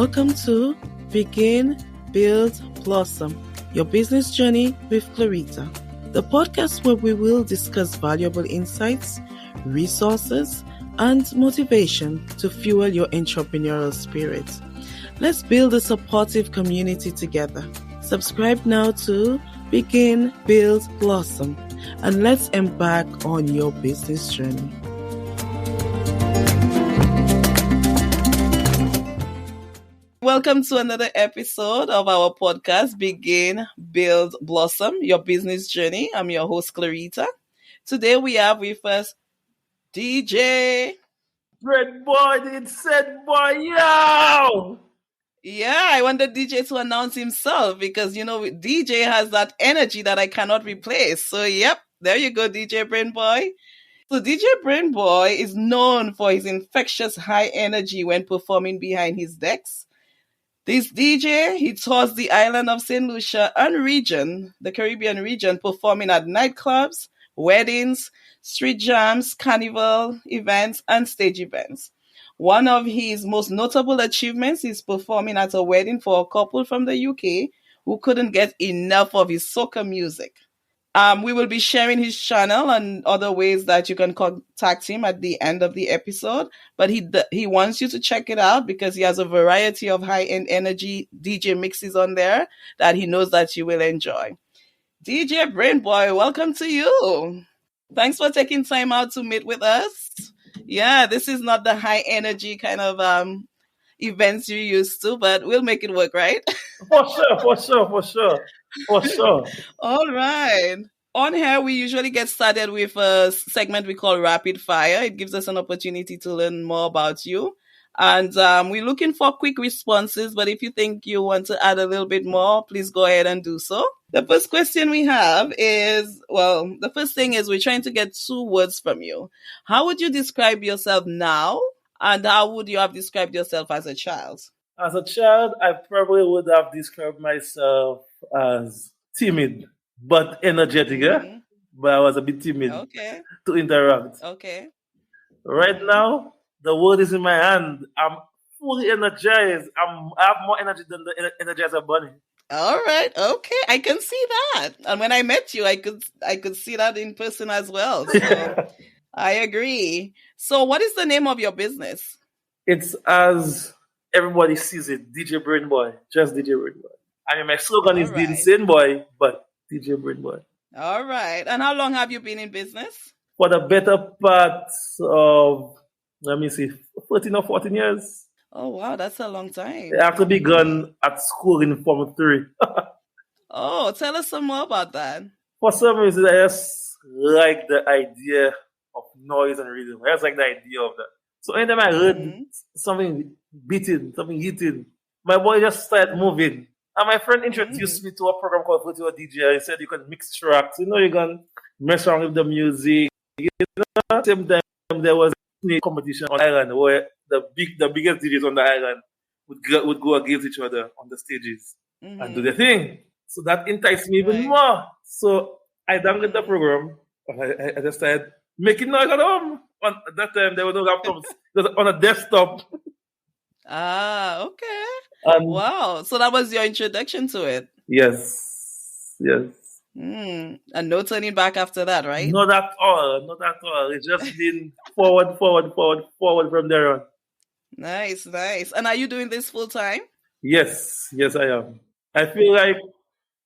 Welcome to Begin, Build, Blossom, your business journey with Clarita, the podcast where we will discuss valuable insights, resources, and motivation to fuel your entrepreneurial spirit. Let's build a supportive community together. Subscribe now to Begin, Build, Blossom, and let's embark on your business journey. Welcome to another episode of our podcast, Begin, Build, Blossom, your business journey. I'm your host, Clarita. Today we have with us DJ Brainboy Dee Insaneboy, yo! Yeah, I wanted DJ to announce himself because, DJ has that energy that I cannot replace. So, yep, there you go, DJ Brainboy. So, DJ Brainboy is known for his infectious high energy when performing behind his decks. This DJ, he tours the island of St Lucia and region, the Caribbean region, performing at nightclubs, weddings, street jams, carnival events, and stage events. One of his most notable achievements is performing at a wedding for a couple from the UK who couldn't get enough of his soca music. We will be sharing his channel and other ways that you can contact him at the end of the episode. But he wants you to check it out because he has a variety of high-end energy DJ mixes on there that he knows that you will enjoy. DJ Brainboy, welcome to you. Thanks for taking time out to meet with us. Yeah, this is not the high energy kind of events you're used to, but we'll make it work, right? For sure. All right. On here, we usually get started with a segment we call Rapid Fire. It gives us an opportunity to learn more about you. And we're looking for quick responses, but if you think you want to add a little bit more, please go ahead and do so. The first question we have is, the first thing is we're trying to get 2 words from you. How would you describe yourself now? And how would you have described yourself as a child? As a child, I probably would have described myself as timid, but energetic, Mm-hmm. But I was a bit timid to interact. Okay. Right now, the world is in my hand. I'm fully energized. I have more energy than the Energizer Bunny. All right. Okay. I can see that. And when I met you, I could see that in person as well. So I agree. So what is the name of your business? It's as everybody sees it, DJ Brainboy. Just DJ Brainboy. I mean, my slogan is Dee Insaneboy, but DJ Brainboy. All right. And how long have you been in business? For the better part of, 13 or 14 years. Oh, wow. That's a long time. I actually begun at school in Form 3. Oh, tell us some more about that. For some reason, I just like the idea of noise and rhythm. I just like the idea of that. So anytime I heard something beating, something hitting, my body just started moving. And my friend introduced me to a program called Virtual DJ. He said you can mix tracks. You can mess around with the music. At the same time, there was a competition on the island where the biggest DJs on the island would go against each other on the stages and do their thing. So that enticed me even more. So I downloaded the program. I just started making noise at home. At that time, there were no laptops. It was on a desktop. Ah, okay. Wow. So that was your introduction to it? Yes. And no turning back after that, right? Not at all. It's just been forward from there on. Nice. And are you doing this full time? Yes, I am. I feel like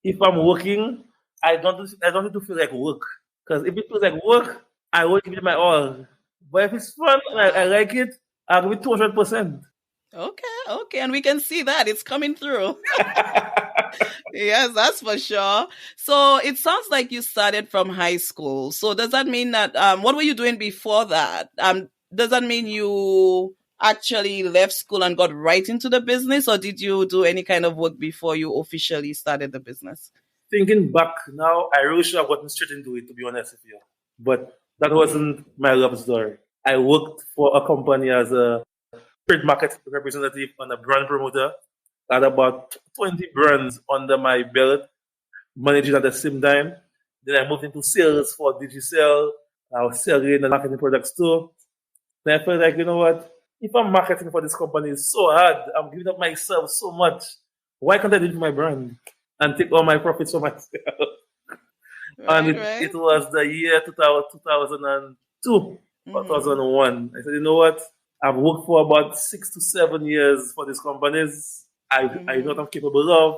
if I'm working, I don't need to feel like work. Because if it feels like work, I will give it my all. But if it's fun and I like it, I'll give it 200%. Okay. And we can see that. It's coming through. Yes, that's for sure. So it sounds like you started from high school. So does that mean that, what were you doing before that? Does that mean you actually left school and got right into the business, or did you do any kind of work before you officially started the business? Thinking back now, I really should have gotten straight into it, to be honest with you. But that wasn't my love story. I worked for a company as a trade market representative and a brand promoter. I had about 20 brands under my belt, managing at the same time. Then I moved into sales for Digicel. I was selling and marketing products too. Then I felt like, you know what? if I'm marketing for this company, it's so hard. I'm giving up myself so much. Why can't I do it for my brand and take all my profits for myself? And Right, it right. was the year 2002 or Mm-hmm. 2001. I said, you know what? I've worked for about 6 to 7 years for these companies. I know what Mm-hmm. I'm capable of.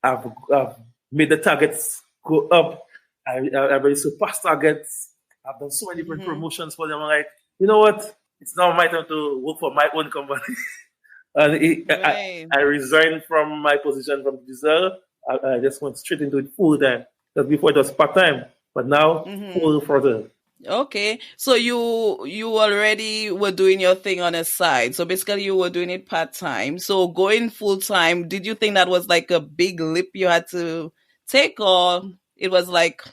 I've made the targets go up. I've already surpassed targets. I've done so many different Mm-hmm. promotions for them. I'm like, you know what? It's now my time to work for my own company. And Right. I resigned from my position from Diesel. I just went straight into it full time. Because before it was part time, but now Mm-hmm. full further. Okay. So you already were doing your thing on a side. So basically you were doing it part-time. So going full-time, did you think that was like a big leap you had to take, or it was like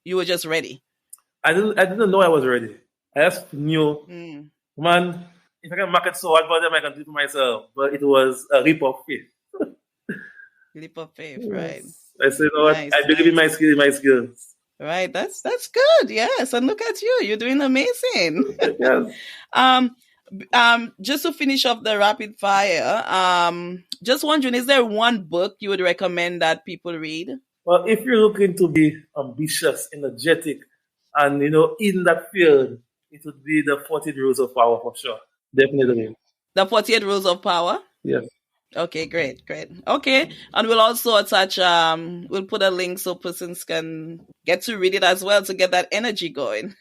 you were just ready? I didn't know I was ready. I just knew, Mm. man, if I can market so hard for them, I can do it for myself. But it was a leap of faith. Leap of faith, right? Yes. I said, you know what? Nice, I believe in nice. my skills. Right. That's good. Yes. And look at you. You're doing amazing. Yes. Um, just to finish off the rapid fire, just wondering, is there one book you would recommend that people read? Well, if you're looking to be ambitious, energetic, and in that field, it would be the 40 Rules of Power for sure. Definitely. The 48 Rules of Power? Yes. Okay, great, great. Okay. And we'll also attach we'll put a link so persons can get to read it as well to get that energy going.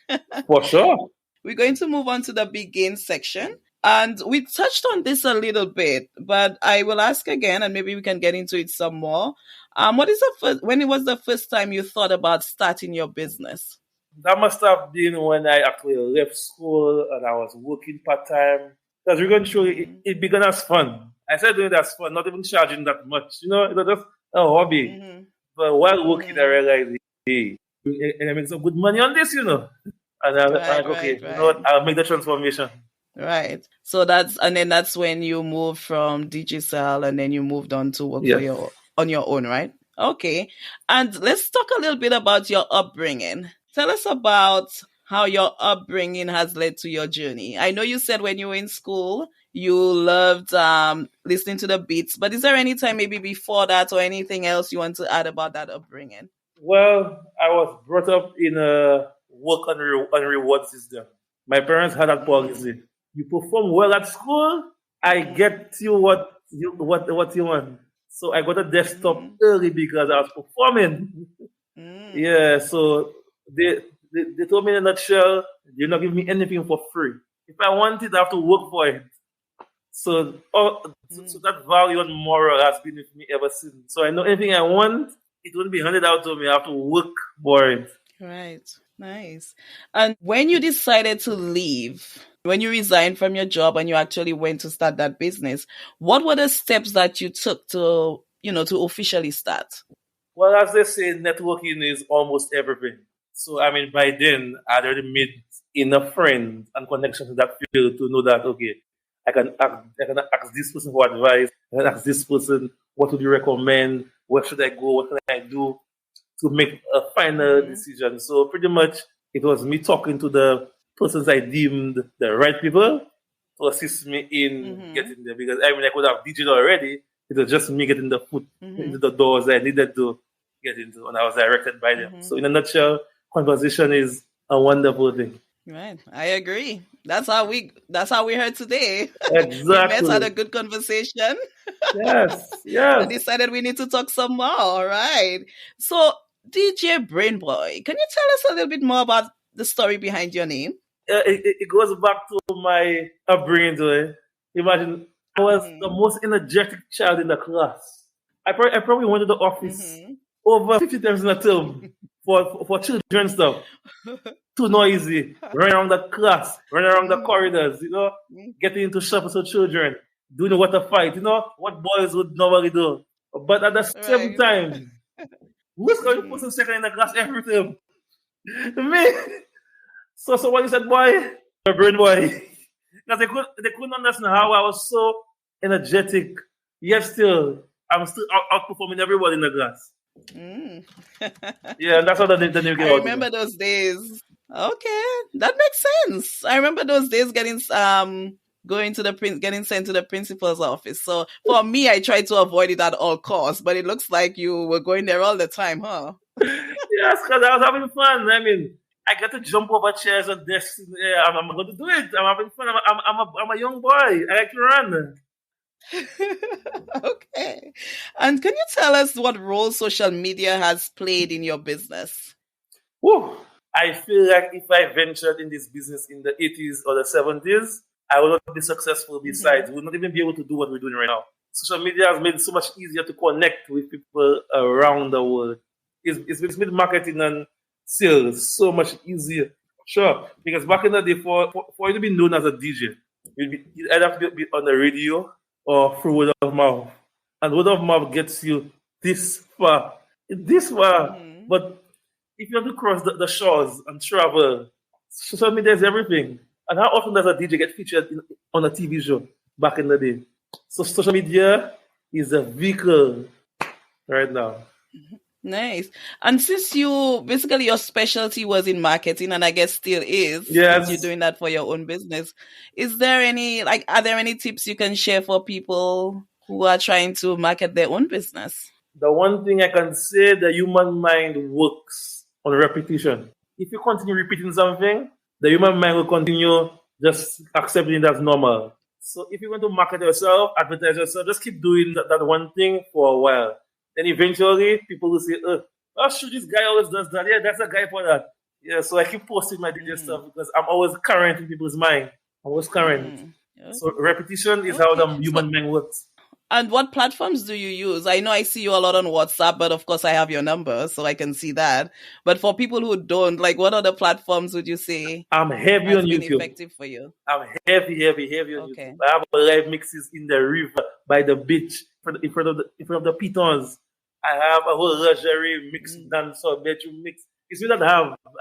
For sure. We're going to move on to the begin section. And we touched on this a little bit, but I will ask again and maybe we can get into it some more. What is the first, when it was the first time you thought about starting your business? That must have been when I actually left school and I was working part time. Because we're going through it, Mm-hmm. it began as fun. I started doing it as fun, not even charging that much. It was just a hobby. Mm-hmm. But while working, I Mm-hmm. realized, hey, I make some good money on this. And I'm Right, like, right, okay, you know right. what? I'll make the transformation. Right. So that's when you moved from Digicel and then you moved on to work for Yes. your own, right? Okay. And let's talk a little bit about your upbringing. Tell us about how your upbringing has led to your journey. I know you said when you were in school you loved listening to the beats, but is there any time maybe before that or anything else you want to add about that upbringing? Well, I was brought up in a work on reward system. My parents had that Mm. policy. You perform well at school, I Mm. get you what you want. So I got a desktop Mm. early because I was performing. Mm. Yeah, so they told me in a nutshell, you're not giving me anything for free. If I want it, I have to work for it. So Mm. that value and moral has been with me ever since. So I know anything I want, it won't be handed out to me. I have to work for it. Right. Nice. And when you decided to leave, when you resigned from your job and you actually went to start that business, what were the steps that you took to officially start? Well, as they say, networking is almost everything. So I mean, by then I'd already made enough friends and connections in that field to know that okay, I can ask this person for advice. I can ask this person what would you recommend? Where should I go? What can I do to make a final Mm-hmm. decision? So pretty much it was me talking to the persons I deemed the right people to assist me in Mm-hmm. getting there. Because I mean, I could have digital already. It was just me getting the foot into Mm-hmm. the doors I needed to get into, and I was directed by them. Mm-hmm. So, in a nutshell, conversation is a wonderful thing. Right. I agree. That's how we heard today. We met, had Exactly. a good conversation, Yes. and Yes. decided we need to talk some more. All right. So DJ Brainboy, can you tell us a little bit more about the story behind your name? It goes back to my upbringing. Imagine I was the Mm-hmm. most energetic child in the class. I probably went to the office Mm-hmm. over 50 times in a term for children stuff. Too noisy, running around the class, running around the Mm-hmm. corridors, getting into shuffles with children, doing what a fight, what boys would normally do. But at the same Right. time, who's going to put Mm-hmm. some second in the class everything? Me. So what you said, boy? My brain boy. Because they couldn't understand how I was so energetic, yet still, I'm still outperforming everybody in the class. Mm. Yeah, and that's how the name came I out. remember those days. Okay, that makes sense. I remember those days getting getting sent to the principal's office. So for me, I try to avoid it at all costs, but it looks like you were going there all the time, huh? Yes, because I was having fun. I mean, I got to jump over chairs and desks. Yeah, I'm going to do it. I'm having fun. I'm a young boy. I like to run. Okay. And can you tell us what role social media has played in your business? Whew. I feel like if I ventured in this business in the 80s or the 70s, I would not be successful. Besides, we would not even be able to do what we're doing right now. Social media has made it so much easier to connect with people around the world. It's made marketing and sales so much easier. Sure, because back in the day, for you to be known as a DJ, you'd either have to be on the radio or through word of mouth. And word of mouth gets you this far. This far. But if you have to cross the shores and travel, social media is everything. And how often does a DJ get featured on a TV show back in the day? So social media is a vehicle right now. Nice. And since basically your specialty was in marketing, and I guess still is, yes, you're doing that for your own business. Are there any tips you can share for people who are trying to market their own business? The one thing I can say, the human mind works on repetition. If you continue repeating something, the human mind will continue just accepting it as normal. So if you want to market yourself, advertise yourself, just keep doing that one thing for a while. Then eventually people will say, oh, shoot, this guy always does that. Yeah, that's a guy for that. Yeah, so I keep posting my DJ stuff because I'm always current in people's mind. I'm always current. Okay. So repetition is how the human mind works. And what platforms do you use? I know I see you a lot on WhatsApp, but of course I have your number, so I can see that. But for people who don't, what other platforms would you say I'm heavy on YouTube. Effective for you? I'm heavy on YouTube. I have live mixes in the river, by the beach, in front of the pitons. I have a whole luxury mix, dance or bedroom mix. It's really that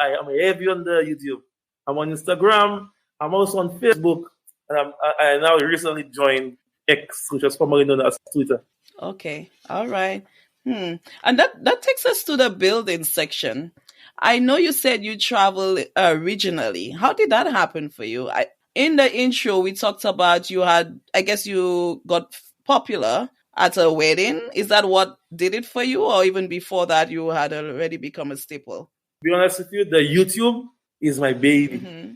I am heavy on the YouTube. I'm on Instagram. I'm also on Facebook, and I now recently joined X, which was formerly known as Twitter. Okay, all right. And that takes us to the building section. I know you said you travel regionally. How did that happen for you? In the intro, we talked about you got popular at a wedding. Is that what did it for you? Or even before that, you had already become a staple? To be honest with you, the YouTube is my baby. Mm-hmm.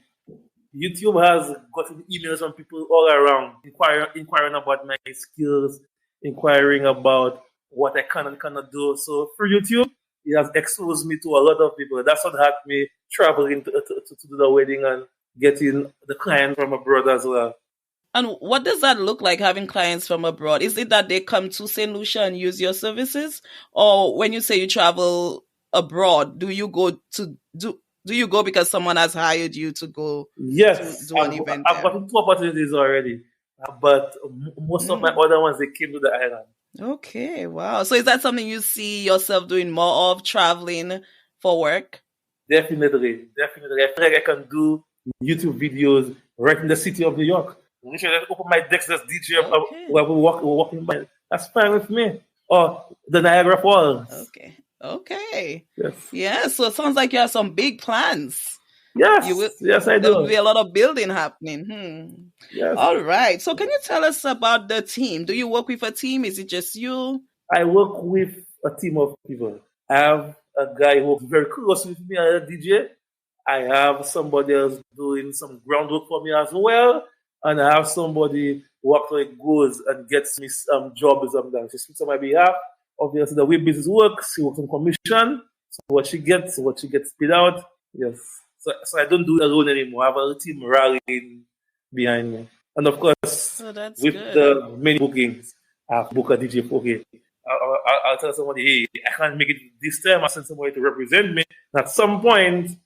YouTube has gotten emails from people all around, inquiring about my skills, inquiring about what I can and cannot do. So through YouTube, it has exposed me to a lot of people. That's what had me traveling to do the wedding and getting the client from abroad as well. And what does that look like, having clients from abroad? Is it that they come to St. Lucia and use your services? Or when you say you travel abroad, do you go because someone has hired you to go to do an event? I've gotten 2 opportunities already. But most of my other ones, they came to the island. Okay, wow. So is that something you see yourself doing more of, traveling for work? Definitely. I feel like I can do YouTube videos right in the city of New York. Literally, open my decks as DJ while we're walking by. That's fine with me. Or the Niagara Falls. Okay. Yes. Yeah, so it sounds like you have some big plans. Yes, I do. There will be a lot of building happening. Yes. All right. So can you tell us about the team? Do you work with a team? Is it just you? I work with a team of people. I have a guy who works very close with me as a DJ. I have somebody else doing some groundwork for me as well. And I have somebody who actually goes and gets me some jobs sometimes. She speaks on my behalf. Obviously, the way business works, she works on commission. So what she gets paid out. Yes. So I don't do it alone anymore. I have a team rallying behind me. And of course, with the many bookings, I have booked a DJ for okay. I'll tell somebody, hey, I can't make it this time. I'll send somebody to represent me. And at some point,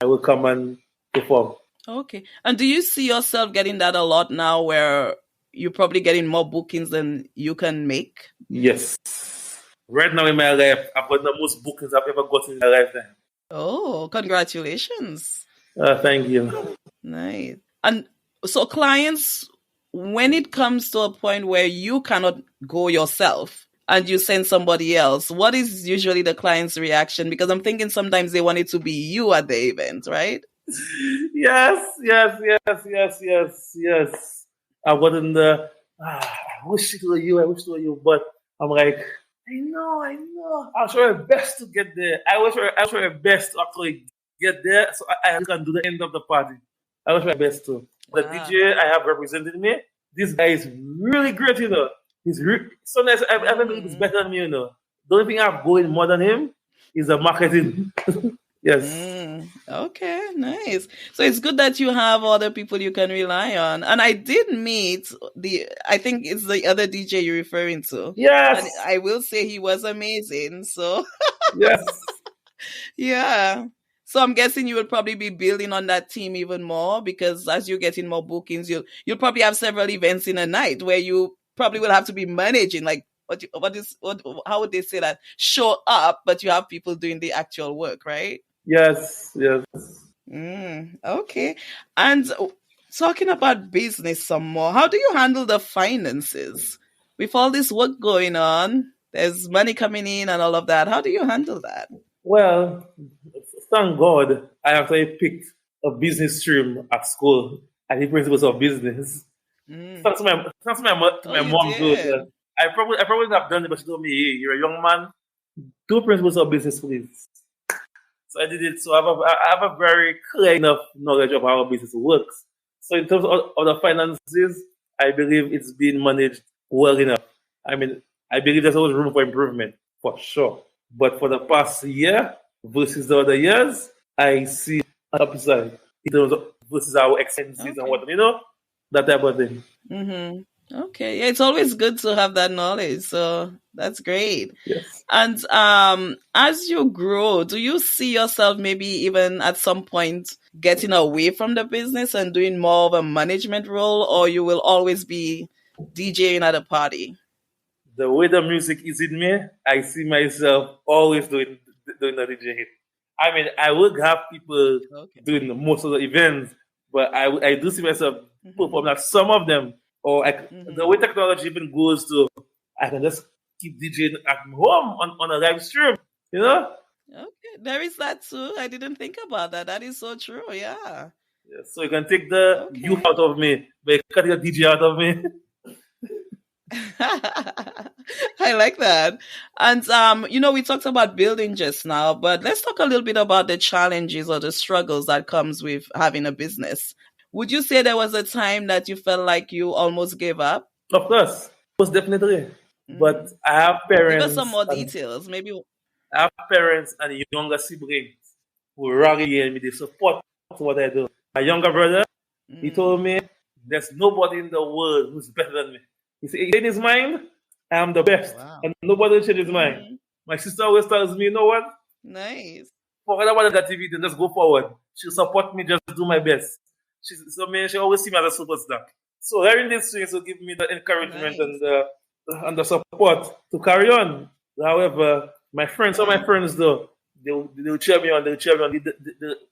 I will come and perform. Okay. And do you see yourself getting that a lot now where you're probably getting more bookings than you can make? Yes. Right now in my life, I've got the most bookings I've ever gotten in my lifetime. Oh, congratulations. Thank you. Nice. And so clients, when it comes to a point where you cannot go yourself and you send somebody else, what is usually the client's reaction? Because I'm thinking sometimes they want it to be you at the event, right? Yes. I wasn't the, I wish it were you, I wish it were you. But I'm like, I know. I'll try my best to get there. I'll try my best to actually get there so I can do the end of the party. I will try my best to. The Wow. DJ I have represented me, this guy is really great, He's so nice. I believe he's better than me, The only thing I've going more than him is the marketing. Yes. Okay, nice. So it's good that you have other people you can rely on. And I did meet I think it's the other DJ you're referring to. Yes. And I will say he was amazing. So Yes. yeah. So I'm guessing you will probably be building on that team even more because as you're getting more bookings, you'll probably have several events in a night where you probably will have to be managing like how would they say that? Show up, but you have people doing the actual work, right? Yes. Okay. And talking about business some more, how do you handle the finances? With all this work going on, there's money coming in and all of that. How do you handle that? Well, thank God I actually picked a business stream at school at the principles of business. Thanks to my mom too. I probably would have done it, but she told me, hey, you're a young man, do principles of business, please. So I did it. So I have a very clear enough knowledge of how business works. So in terms of the finances, I believe it's being managed well enough. I mean, I believe there's always room for improvement, for sure. But for the past year versus the other years, I see an upside in terms of versus our expenses and what, that type of thing. Mm-hmm. Okay. Yeah, it's always good to have that knowledge. So that's great. Yes. And as you grow, do you see yourself maybe even at some point getting away from the business and doing more of a management role, or you will always be DJing at a party? The way the music is in me, I see myself always doing the DJing. I mean, I would have people doing most of the events, but I do see myself perform at some of them. Or the way technology even goes to, I can just keep DJing at home on a live stream, Okay, there is that too. I didn't think about that. That is so true. Yeah. So you can take the youth out of me, but you can take the DJ out of me. I like that. And we talked about building just now, but let's talk a little bit about the challenges or the struggles that comes with having a business. Would you say there was a time that you felt like you almost gave up? Of course, most definitely. But I have parents. Give us some more details, maybe. I have parents and younger siblings who rally me. They support what I do. My younger brother, he told me, there's nobody in the world who's better than me. He said, in his mind, I am the best. Wow. And nobody will change his mind. My sister always tells me, you know what? Nice. Forget about the activity, just go forward. She'll support me, just do my best. She always see me as a superstar. So hearing these things will give me the encouragement and the support to carry on. However, some of my friends though, they'll cheer me on.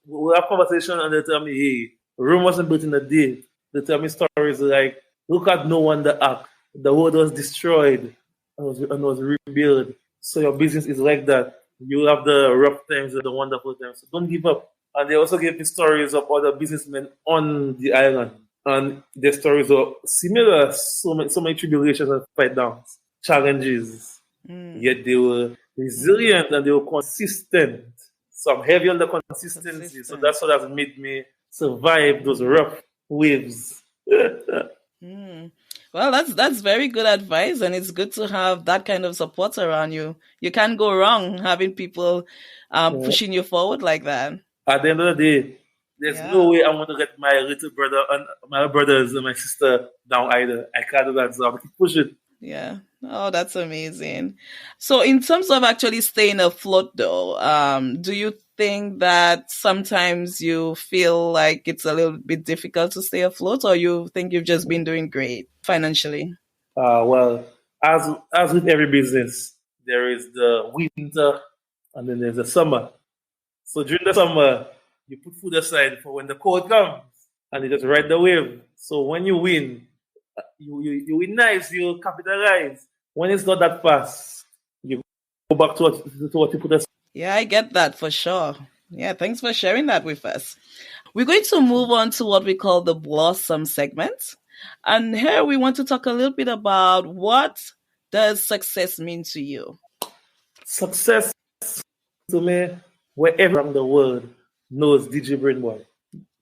We'll have conversation and they'll tell me, hey, Rome wasn't built in a day. They tell me stories like, look at No Wonder Act. The world was destroyed and was rebuilt. So your business is like that. You have the rough times and the wonderful times. So don't give up. And they also gave me stories of other businessmen on the island. And their stories are similar. So many tribulations and fight downs, challenges. Yet they were resilient and they were consistent. So I'm heavy on the consistency. So that's what has made me survive those rough waves. Well, that's very good advice, and it's good to have that kind of support around you. You can't go wrong having people pushing you forward like that. At the end of the day, there's no way I'm going to get my little brother and my brothers and my sister down either. I can't do that, so I'm going to push it. Yeah. Oh, that's amazing. So in terms of actually staying afloat though, do you think that sometimes you feel like it's a little bit difficult to stay afloat, or you think you've just been doing great financially? Well, as with every business, there is the winter and then there's the summer. So during the summer, you put food aside for when the cold comes and you just ride the wave. So when you win, you win nice, you capitalize. When it's not that fast, you go back to what you put aside. Yeah, I get that for sure. Yeah, thanks for sharing that with us. We're going to move on to what we call the Blossom segment. And here we want to talk a little bit about what does success mean to you? Success to me, wherever around the world knows DJ Brainboy.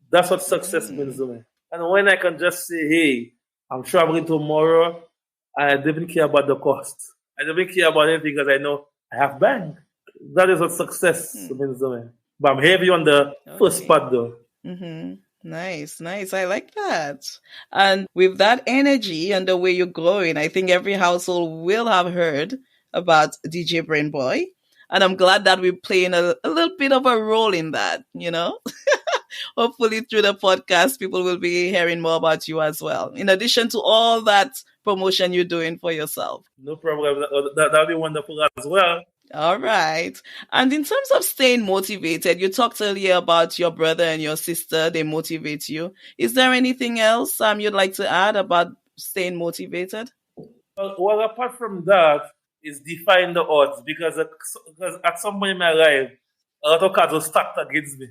That's what success means Mm, to me. And when I can just say, hey, I'm traveling tomorrow, I don't even care about the cost. I don't even care about anything because I know I have bank. That is what success mm, means to me. But I'm heavy on the first okay. part though. Mm-hmm. Nice, nice. I like that. And with that energy and the way you're growing, I think every household will have heard about DJ Brainboy. And I'm glad that we're playing a little bit of a role in that, you know? Hopefully, through the podcast, people will be hearing more about you as well, in addition to all that promotion you're doing for yourself. No problem. That'll be wonderful as well. All right. And in terms of staying motivated, you talked earlier about your brother and your sister, they motivate you. Is there anything else you'd like to add about staying motivated? Well, apart from that, is defying the odds because at some point in my life, a lot of cards were stacked against me,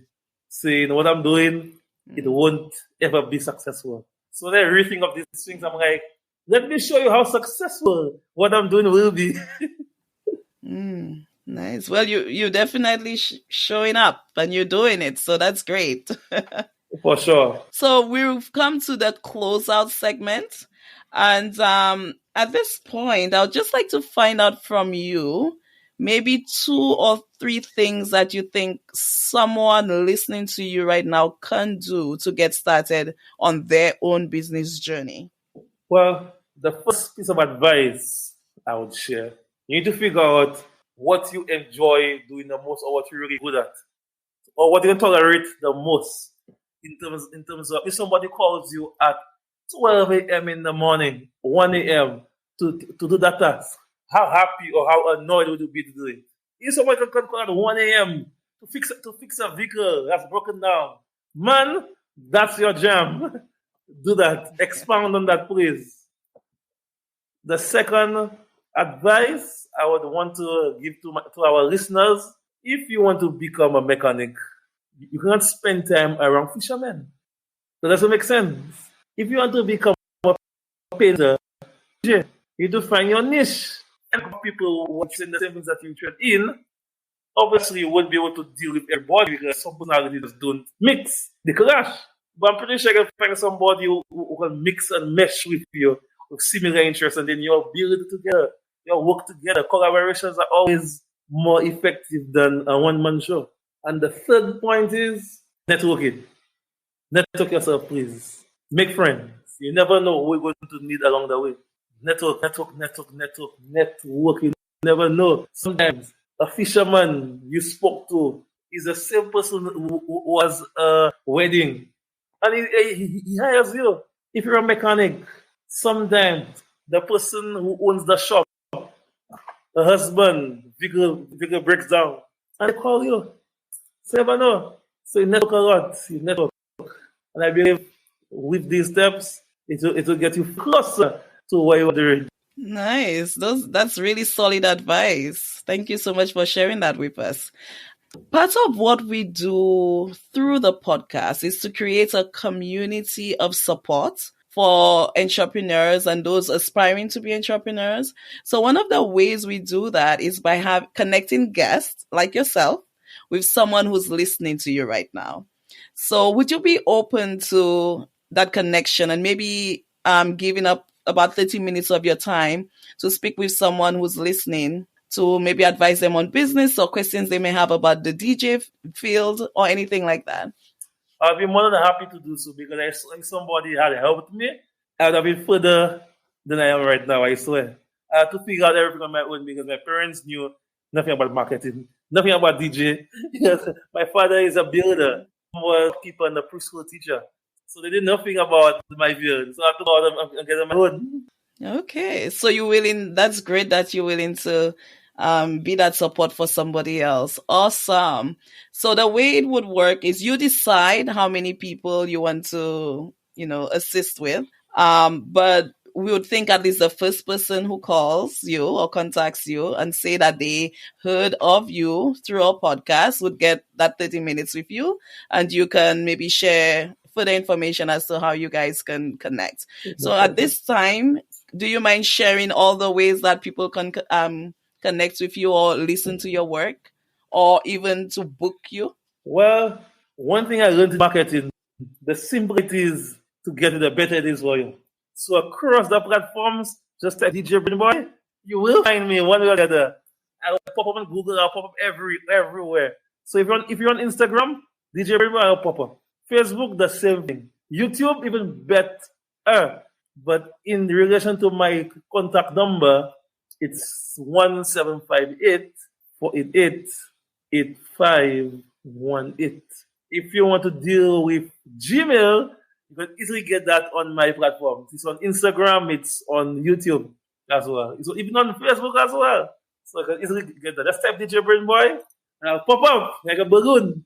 saying what I'm doing, it Mm, won't ever be successful. So then everything of these things, I'm like, let me show you how successful what I'm doing will be. nice. Well, you definitely showing up and you're doing it, so that's great. For sure. So we've come to the closeout segment. And at this point, I would just like to find out from you maybe two or three things that you think someone listening to you right now can do to get started on their own business journey. Well, the first piece of advice I would share, you need to figure out what you enjoy doing the most or what you're really good at. Or what you can tolerate the most in terms of if somebody calls you at 12 a.m. in the morning, 1 a.m. To do that task, how happy or how annoyed would you be to do it? If somebody can call at 1 a.m. to fix a vehicle that's broken down, man, that's your jam. Do that. Expound on that, please. The second advice I would want to give to our listeners, if you want to become a mechanic, you cannot spend time around fishermen. So does it make sense? If you want to become a painter, you need to find your niche. And people who are in the same things that you trade in, obviously you won't be able to deal with everybody because some personalities just don't mix. They clash. But I'm pretty sure you can find somebody who can mix and mesh with you with similar interests and then you'll build it together. You'll work together. Collaborations are always more effective than a one-man show. And the third point is networking. Network yourself, please. Make friends. You never know who you're going to need along the way. Network. You never know. Sometimes a fisherman you spoke to is the same person who was a wedding. And he hires you. If you're a mechanic, sometimes the person who owns the shop, the husband, vehicle breaks down, and they call you. So you never know. So you network a lot. You network. And I believe with these steps, it will get you closer to what you're doing. Nice. That's really solid advice. Thank you so much for sharing that with us. Part of what we do through the podcast is to create a community of support for entrepreneurs and those aspiring to be entrepreneurs. So one of the ways we do that is by connecting guests like yourself with someone who's listening to you right now. So would you be open to that connection and maybe giving up about 30 minutes of your time to speak with someone who's listening to maybe advise them on business or questions they may have about the DJ field or anything like that? I'll be more than happy to do so because if somebody had helped me, I would have been further than I am right now, I swear. I had to figure out everything on my own because my parents knew nothing about marketing, nothing about DJ. My father is a builder, more keeper and a preschool teacher. So they did nothing about my field. So I had to go out and get on my own. Okay. So you're willing, that's great that you're willing to be that support for somebody else. Awesome. So the way it would work is you decide how many people you want to, assist with. But we would think at least the first person who calls you or contacts you and say that they heard of you through our podcast would get that 30 minutes with you and you can maybe share further information as to how you guys can connect. So No at problem. this time, do you mind sharing all the ways that people can connect with you or listen to your work or even to book you? Well, one thing I learned in marketing, the simple it is to get it, the better it is for you. So across the platforms, just like DJ Brainboy, you will find me one way or the other. I'll pop up on Google, I'll pop up everywhere. So if you're on Instagram, DJ Brainboy, I'll pop up. Facebook, the same thing. YouTube, even better. But in relation to my contact number, it's 1758 488 8518. If you want to deal with Gmail, you can easily get that on my platform. It's on Instagram, it's on YouTube as well. It's even on Facebook as well. So you can easily get that. Just type DJ Brainboy and I'll pop up like a balloon.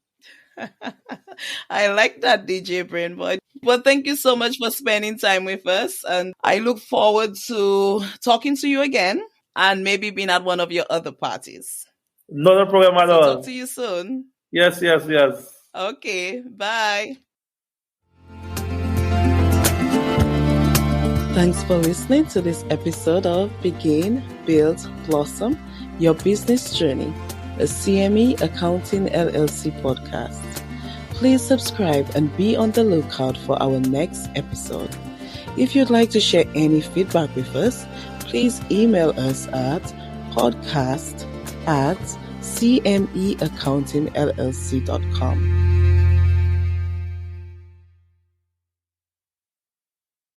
I like that, DJ Brainboy. Well, thank you so much for spending time with us. And I look forward to talking to you again and maybe being at one of your other parties. Not a problem at So all. talk to you soon. Yes. Okay, bye. Thanks for listening to this episode of Begin, Build, Blossom, Your Business Journey, a CME Accounting LLC podcast. Please subscribe and be on the lookout for our next episode. If you'd like to share any feedback with us, please email us at podcast@cmeaccountingllc.com.